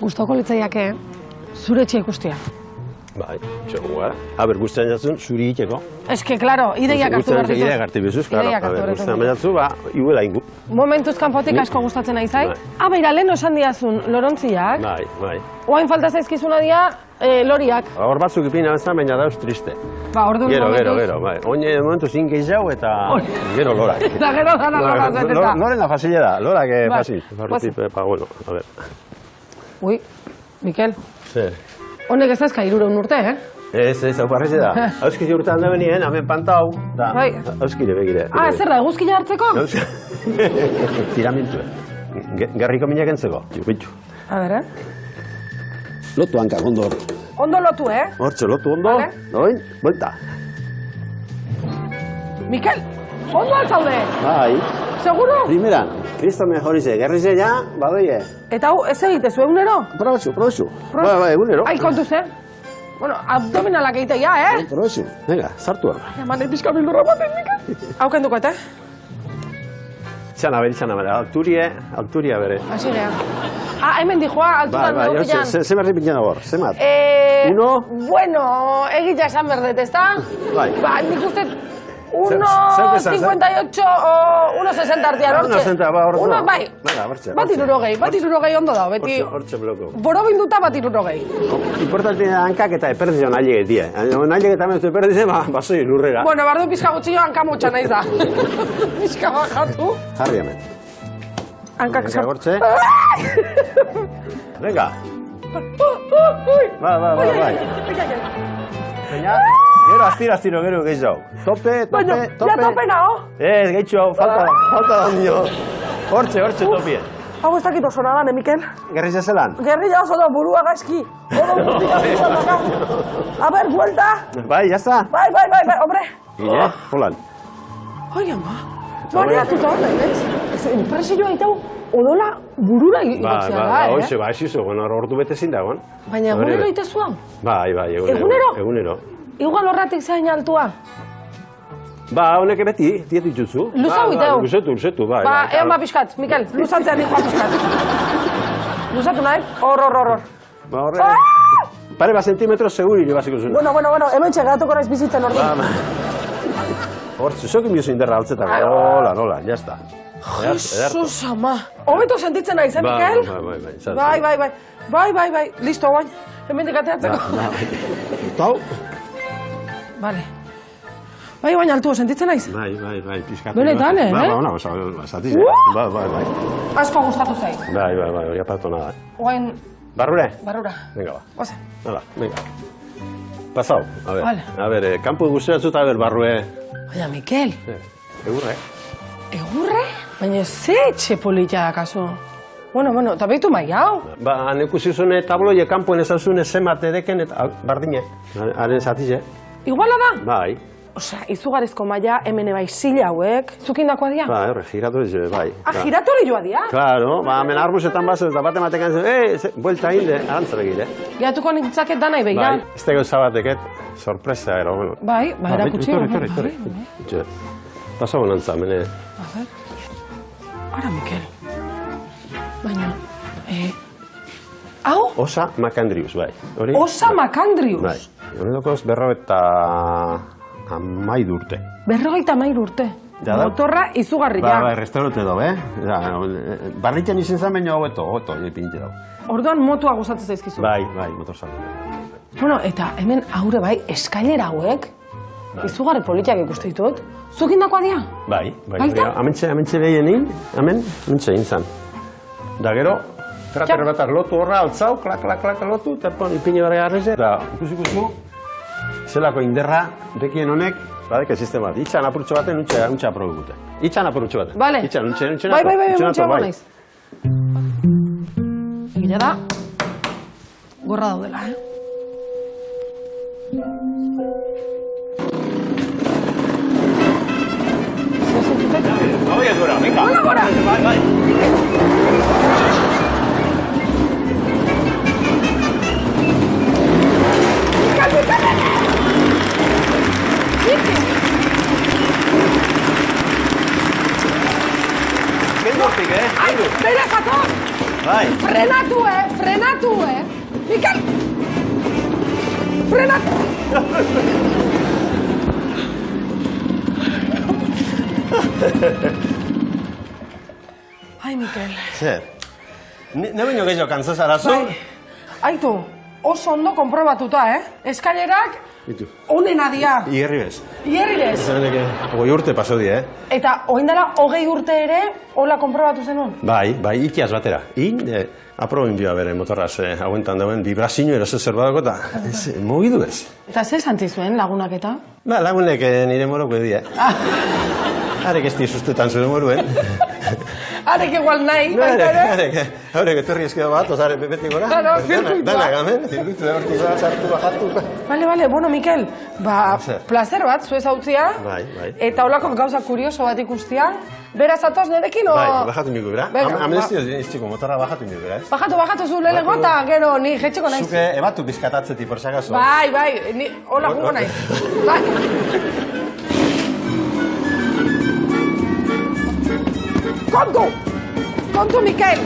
Gustoko litzaiake zure etxe ikustia. Bai, txego gara. Aber, guztian jatzen, zuri iteko. Eske, klaro, ideiak hartu behar dituz. Ideiak hartu bizuz, klaro. Guztian bainatzu, iuela ingu. Momentuz kanpotik asko gustatzen nahi zai. Beira, lehen osan diazun lorontziak. Bai. Oain falta zaizkizuna dia loriak. Hor batzuk ipina bezan, baina dauz triste. Orduan momentuz. Gero, bai. Oine momentuz inge izau eta gero lorak. Eta gero dana lorak zeteta. Loren la fasile da, lorak fasil. Bueno, a ver. Ui, Mikel. Zer. Honek ez azka 300 urte, Ez, hau parreze da. Hauskizi urtean da benien, hemen pantau, da hauskire begire. Zerra, eguzkila hartzeko? Tiramentu. Gerriko minak entzeko. Jupitxu. A ber, Lotu hankak, ondo hor. Ondo lotu, Hortxe, lotu ondo. Oin, buelta. Mikel, ondo altzaude? Bai. Seguro? Primeran, Kristo mejorize, gerrize ja, badoie. Eta hau, ez egitezu, egunero? Probezu. Bai, egunero. Ai, kontuz, Bueno, abdominalak egitea, Probezu. Venga, sartu hor. Eman epizka bildurra baten, Mikel. Hau kenduko, Itxana bere, alturia bere. Asi geha. Hemen dijoa, alturan neokian. Ze berri pintzen hor, zemat? Uno? Bueno, egitea esan berdet, ez da? Bai. Nik uste 1,58 o 1,60 artean, hortxe. 1,60, hor. Bai. Bat 60 ondo da, beti. Hortxe bloko. Borobinduta bat 60. Importante hankak eta perdizion ailegek die. Ailegek eta mezu perdizen, basoi lurrera. Bueno, bardu pizka gutxillo hanka motxa naiz da. Pizka bajatu. Jarri hemen. Hankak sartu. Hortxe. Venga. Bai. Baina, gero astiro, gero gehiago. Tope. Ja tope nago? Ez, gehiago, falta da ondio. Hortxe topien. Hau ez dakit oso nagan, Mikel? Gerriz ezelan? Gerriz oso da, burua gaizki. Odo guztia baka. A ber, vuelta. Bai, jazta. Bai, hombre. Gine, holan. Ai, ama. Bariatuta horre, ez? Impresioa itau, odola burura igotzea da, Hoxe, ezizu, ordu bete zin dagoen. Baina egunero itezu hau? Bai, egunero. Igual horratik zain altua? Honek beti, dietu itxutzu. Luzau iteu? Luzetu, bai. Egon pixkat, Mikel, luzatzea nikoa pixkat. Luzatu nahi? Hor. Horre, pare bat sentimetro seguri basiko zuen. Bueno, hemen txegatuko naiz bizitzen ordu. Hortze, zokin bizu inderra altzetako. Hola, jazta. Jesus ama. Hobeto sentitzen naiz, Mikel? Bai. Listo, guain. Hemen dikateatzeko. Tau? Vale. Bai, baina altu, sentitzen naiz? Bai, pizkatu. Benetan, Zatiz, bai. Asko gustatu zai. Bai, hori apartu nada. Guain... Barrura? Barrura. Venga, ba. Oze. Hala, venga. Pasau, a ver, kampu guztiatzu eta barrue. Baina, Mikel. Egurre. Egurre? Baina ze etxe polita dakazu? Bueno, eta behitu mai hau? Nekusizune tabloie kampuen ezauzune zemat edeken eta bardine. Haren zatize. Iguala da? Bai. Osea, izugarrizko maila hemen ebai zile hauek. Zukindakoa dia? Horre, giratori joe, bai. Giratori joa dia? Claro, hemen arbusetan bazo eta bate matekan buelta hinde, arantza begire. Geratuko nintzaket danai begira. Bai, ez tego zabateket, sorpresa ero. Bai, erakutsi. Torri. Paso bonantza, mene. A ver. Ara, Mikel. Baina, hau? Osa Makandrius, bai. Osa Makandrius? Bai. Hori dokoz 50 urte. 50 urte? Motorra izugarria. Bai, restaurante dago, Barritzen izen zen baina hobeto, pinte dago. Orduan motua gustatzen zaizkizu? Bai, motorzal. Bueno, eta hemen haure bai, eskailera hauek, izugarri politiak ikuste ditut. Zukindakoa dia? Bai. Hementxe behienin, hementxe inzan. Da gero, krater batak lotu horra, altzau, klak lotu, eta ipine barri garrize, eta ikusi zelako inderra, rekien honek, badeke sistema bat. Itxan apurtxo baten, untxa aprobekute. Itxan apurtxo baten. Bale. Itxan, Bai. Egila da, gorra daudela, Oye, gora, venga. Hola, gora. Bai. Kendu hortik, Bere jator! Bai. Frenatu! Ai, Mikel. Zer? Ne baino gehiago kantza zarazu? Aitu, oso ondo konprobatuta, Eskailerak onena dia. Ierri bez. Ierri bez. Zemeneke, 20 urte paso die, Eta oindala 20 urte ere, hola konprobatu zenun? Bai, ikiaz batera. Aprobin dio bere motorraz, hauentan dauen, vibrazio eroso zer badako, eta mugidu ez. Eta zer santzi zuen lagunak eta? Ba, lagunek nire moroko edia. Arek ez dizustetan zure moruen. Arek igual nahi, baita ere? Arek etorri ezkeda bat, ozare beti gora. Zirkuitua. Danak, amen, zirkuitu da hortu da, sartu, bajatu. Bale, bueno, Mikel, placer bat, zuez hautzia. Bai. Eta holako gauza kurioso bat ikustia. Beraz atoz nerekin, o? Bai, bajatu miku, bera? Amnestio iztiko motorra bajatu miku, bera, ez? Bajatu zu lehenengo eta gero ni jetxeko naiz. Zuke ebatu bizkatatzeti, por sakaso. Bai, ni hola jugo naiz. Bai. Kontu, Mikel!